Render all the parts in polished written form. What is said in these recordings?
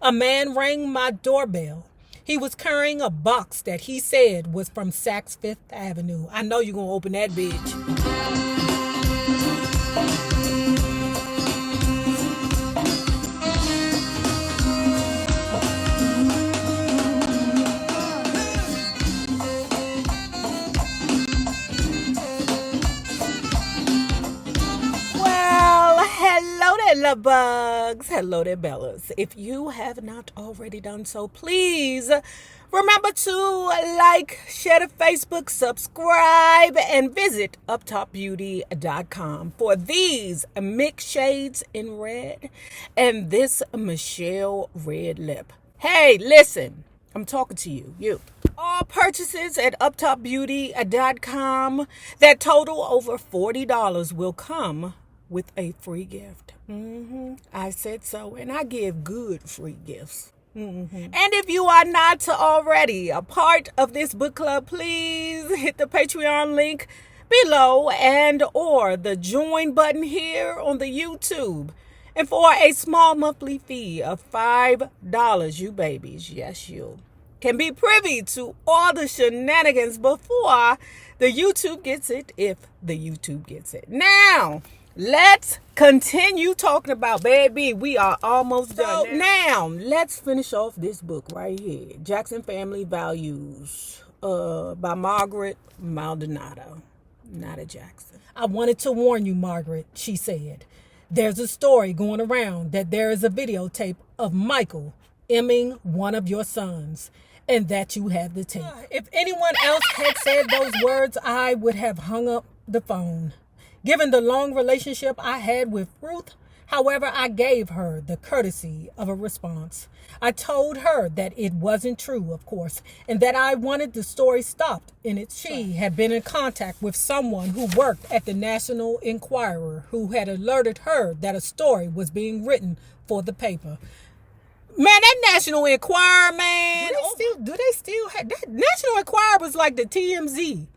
A man rang my doorbell. He was carrying a box that he said was from Saks Fifth Avenue. I know you're going to open that bitch. Hello there, love bugs. Hello there, Bellas. If you have not already done so, please remember to like, share the Facebook, subscribe, and visit Tabl0id.com for these mixed shades in red and this Michelle red lip. Hey, listen, I'm talking to you. All purchases at Tabl0id.com that total over $40 will come with a free gift. I said so, and I give good free gifts. And if you are not already a part of this book club, please hit the Patreon link below and or the join button here on the YouTube. And for a small monthly fee of $5, you babies, yes you, can be privy to all the shenanigans before the YouTube gets it, if the YouTube gets it. Now, let's continue talking about baby. We are almost done. So now, let's finish off this book right here. Jackson Family Values by Margaret Maldonado. Not a Jackson. I wanted to warn you, Margaret, she said. There's a story going around that there is a videotape of Michael emming one of your sons, and that you have the tape. If anyone else had said those words, I would have hung up the phone. Given the long relationship I had with Ruth, however, I gave her the courtesy of a response. I told her that it wasn't true, of course, and that I wanted the story stopped in its tracks. She had been in contact with someone who worked at the National Enquirer who had alerted her that a story was being written for the paper. Man, that National Enquirer, man. Do they still have that? National Enquirer was like the TMZ,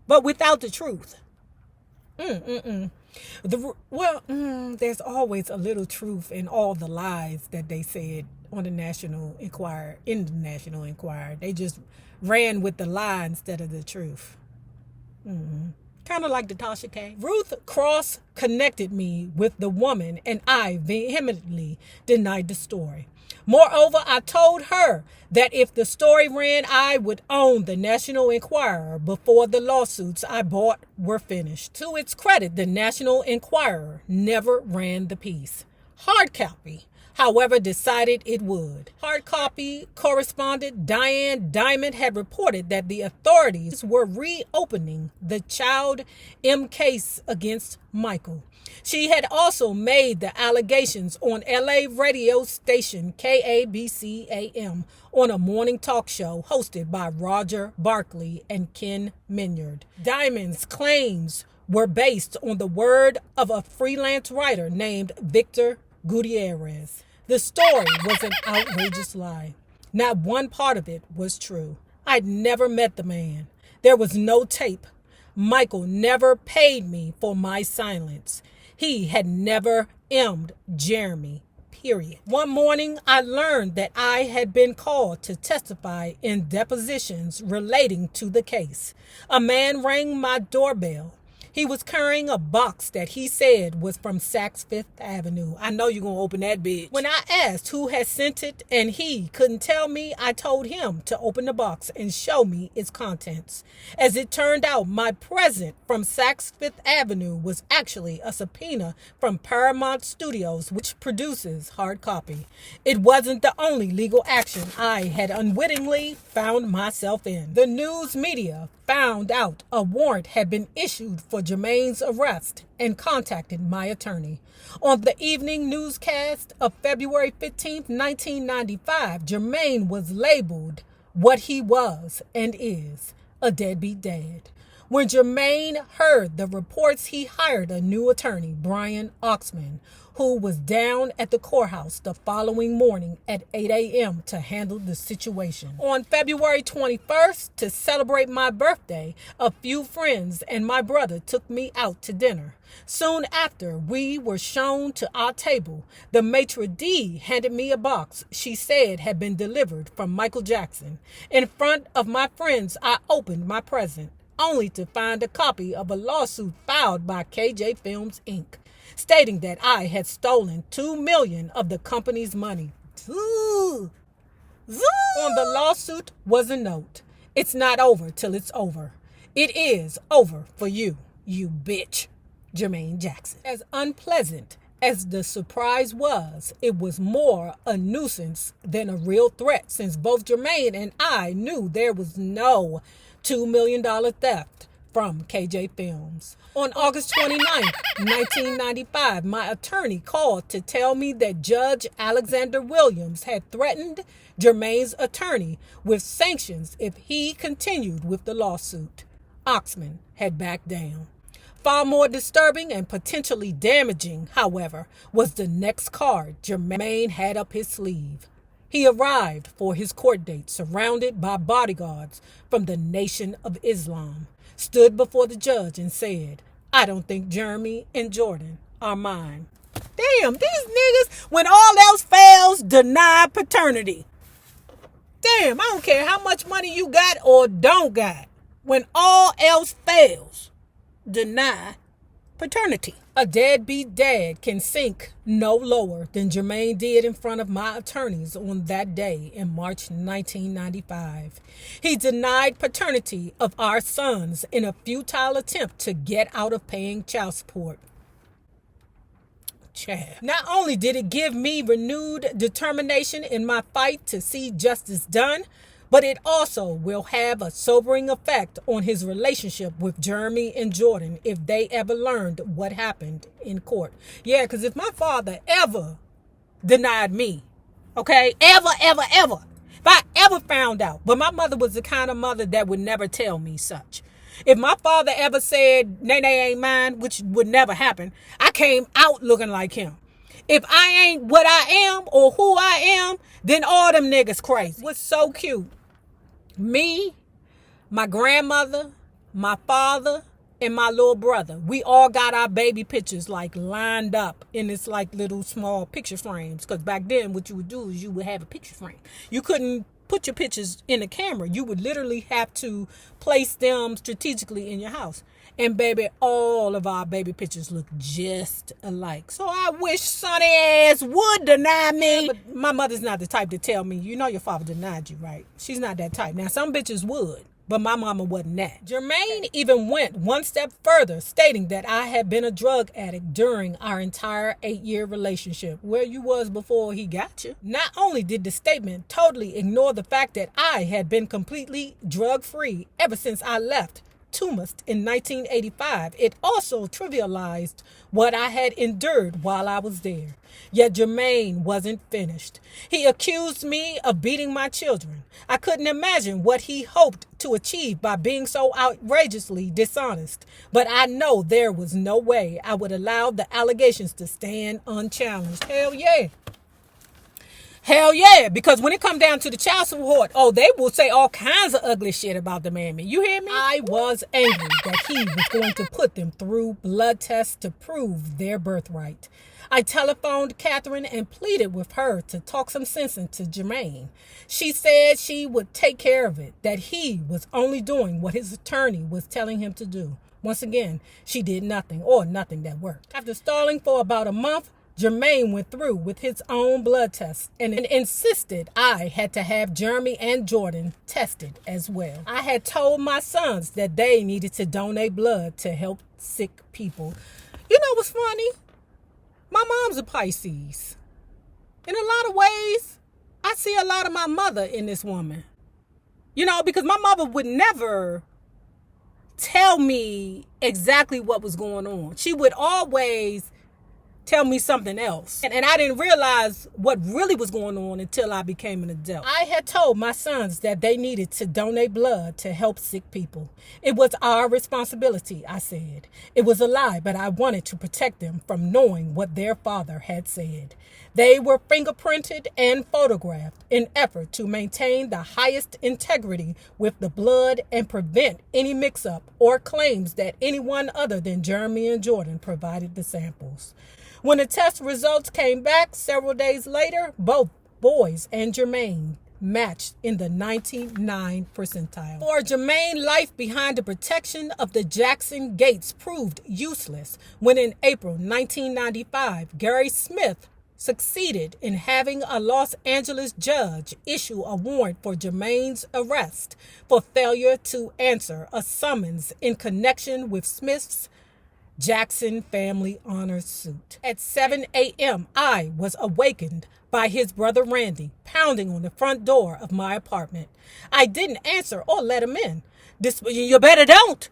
but without the truth. There's always a little truth in all the lies that they said on the National Enquirer, in the National Enquirer. They just ran with the lie instead of the truth. Kind of like the Tasha K. Ruth Cross connected me with the woman, and I vehemently denied the story. Moreover, I told her that if the story ran, I would own the National Enquirer before the lawsuits I bought were finished. To its credit, the National Enquirer never ran the piece. Hard copy, however, decided it would. Hard copy correspondent Diane Diamond had reported that the authorities were reopening the Child M case against Michael. She had also made the allegations on LA radio station KABC AM on a morning talk show hosted by Roger Barkley and Ken Minyard. Diamond's claims were based on the word of a freelance writer named Victor Gutierrez. The story was an outrageous lie. Not one part of it was true. I'd never met the man. There was no tape. Michael never paid me for my silence. He had never emmed Jeremy, period. One morning, I learned that I had been called to testify in depositions relating to the case. A man rang my doorbell. He was carrying a box that he said was from Saks Fifth Avenue. I know you're going to open that bitch. When I asked who had sent it and he couldn't tell me, I told him to open the box and show me its contents. As it turned out, my present from Saks Fifth Avenue was actually a subpoena from Paramount Studios, which produces hard copy. It wasn't the only legal action I had unwittingly found myself in. The news media found out a warrant had been issued for Jermaine's arrest and contacted my attorney. On the evening newscast of February 15th, 1995, Jermaine was labeled what he was and is, a deadbeat dad. When Jermaine heard the reports, he hired a new attorney, Brian Oxman, who was down at the courthouse the following morning at 8 a.m. to handle the situation. On February 21st, to celebrate my birthday, a few friends and my brother took me out to dinner. Soon after we were shown to our table, the maitre d' handed me a box she said had been delivered from Michael Jackson. In front of my friends, I opened my present, only to find a copy of a lawsuit filed by KJ Films, Inc., stating that I had stolen $2 million of the company's money. On the lawsuit was a note. It's not over till it's over. It is over for you, you bitch. Jermaine Jackson. As unpleasant as the surprise was, it was more a nuisance than a real threat, since both Jermaine and I knew there was no $2 million theft from KJ Films. On August 29, 1995, my attorney called to tell me that Judge Alexander Williams had threatened Jermaine's attorney with sanctions if he continued with the lawsuit. Oxman had backed down. Far more disturbing and potentially damaging, however, was the next card Jermaine had up his sleeve. He arrived for his court date surrounded by bodyguards from the Nation of Islam, stood before the judge and said, "I don't think Jeremy and Jordan are mine." Damn, these niggas, when all else fails, deny paternity. Damn, I don't care how much money you got or don't got. When all else fails, deny paternity. A deadbeat dad can sink no lower than Jermaine did in front of my attorneys on that day in March 1995. He denied paternity of our sons in a futile attempt to get out of paying child support. Not only did it give me renewed determination in my fight to see justice done, but it also will have a sobering effect on his relationship with Jeremy and Jordan if they ever learned what happened in court. Yeah, because if my father ever denied me, okay, ever, if I ever found out, but my mother was the kind of mother that would never tell me such. If my father ever said, Nay ain't mine, which would never happen, I came out looking like him. If I ain't what I am or who I am, then all them niggas crazy. What's so cute? Me, my grandmother, my father, and my little brother, we all got our baby pictures like lined up in this like little small picture frames. Because back then what you would do is you would have a picture frame. You couldn't put your pictures in a camera. You would literally have to place them strategically in your house. And baby, all of our baby pictures look just alike. So I wish Sonny ass would deny me. But my mother's not the type to tell me, you know your father denied you, right? She's not that type. Now, some bitches would, but my mama wasn't that. Jermaine even went one step further, stating that I had been a drug addict during our entire 8-year relationship, where you was before he got you. Not only did the statement totally ignore the fact that I had been completely drug-free ever since I left Tumust in 1985, it also trivialized what I had endured while I was there. Yet Jermaine wasn't finished. He accused me of beating my children. I couldn't imagine what he hoped to achieve by being so outrageously dishonest, but I know there was no way I would allow the allegations to stand unchallenged. Hell yeah. Hell yeah, because when it come down to the child support, oh, they will say all kinds of ugly shit about the man. You hear me? I was angry that he was going to put them through blood tests to prove their birthright. I telephoned Catherine and pleaded with her to talk some sense into Jermaine. She said she would take care of it, that he was only doing what his attorney was telling him to do. Once again, she did nothing, or nothing that worked. After stalling for about a month, Jermaine went through with his own blood test and insisted I had to have Jeremy and Jordan tested as well. I had told my sons that they needed to donate blood to help sick people. You know what's funny? My mom's a Pisces. In a lot of ways, I see a lot of my mother in this woman. You know, because my mother would never tell me exactly what was going on. She would always tell me something else. And I didn't realize what really was going on until I became an adult. I had told my sons that they needed to donate blood to help sick people. It was our responsibility, I said. It was a lie, but I wanted to protect them from knowing what their father had said. They were fingerprinted and photographed in effort to maintain the highest integrity with the blood and prevent any mix-up or claims that anyone other than Jeremy and Jordan provided the samples. When the test results came back several days later, both boys and Jermaine matched in the 99th percentile. For Jermaine, life behind the protection of the Jackson gates proved useless when in April 1995, Gary Smith succeeded in having a Los Angeles judge issue a warrant for Jermaine's arrest for failure to answer a summons in connection with Smith's Jackson family honor suit. At 7 a.m., I was awakened by his brother Randy pounding on the front door of my apartment. I didn't answer or let him in. You better don't.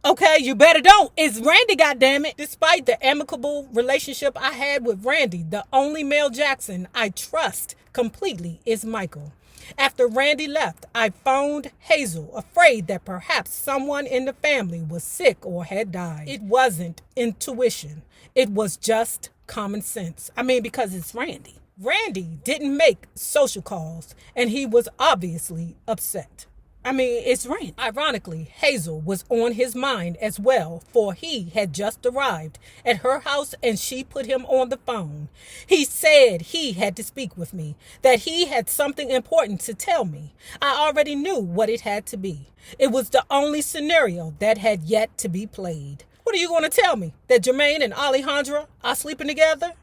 Okay, you better don't. It's Randy, goddammit. Despite the amicable relationship I had with Randy, the only male Jackson I trust completely is Michael. After Randy left, I phoned Hazel, afraid that perhaps someone in the family was sick or had died. It wasn't intuition. It was just common sense. Because it's Randy. Randy didn't make social calls, and he was obviously upset. It's Randy. Ironically, Hazel was on his mind as well, for he had just arrived at her house and she put him on the phone. He said he had to speak with me, that he had something important to tell me. I already knew what it had to be. It was the only scenario that had yet to be played. What are you going to tell me? That Jermaine and Alejandra are sleeping together?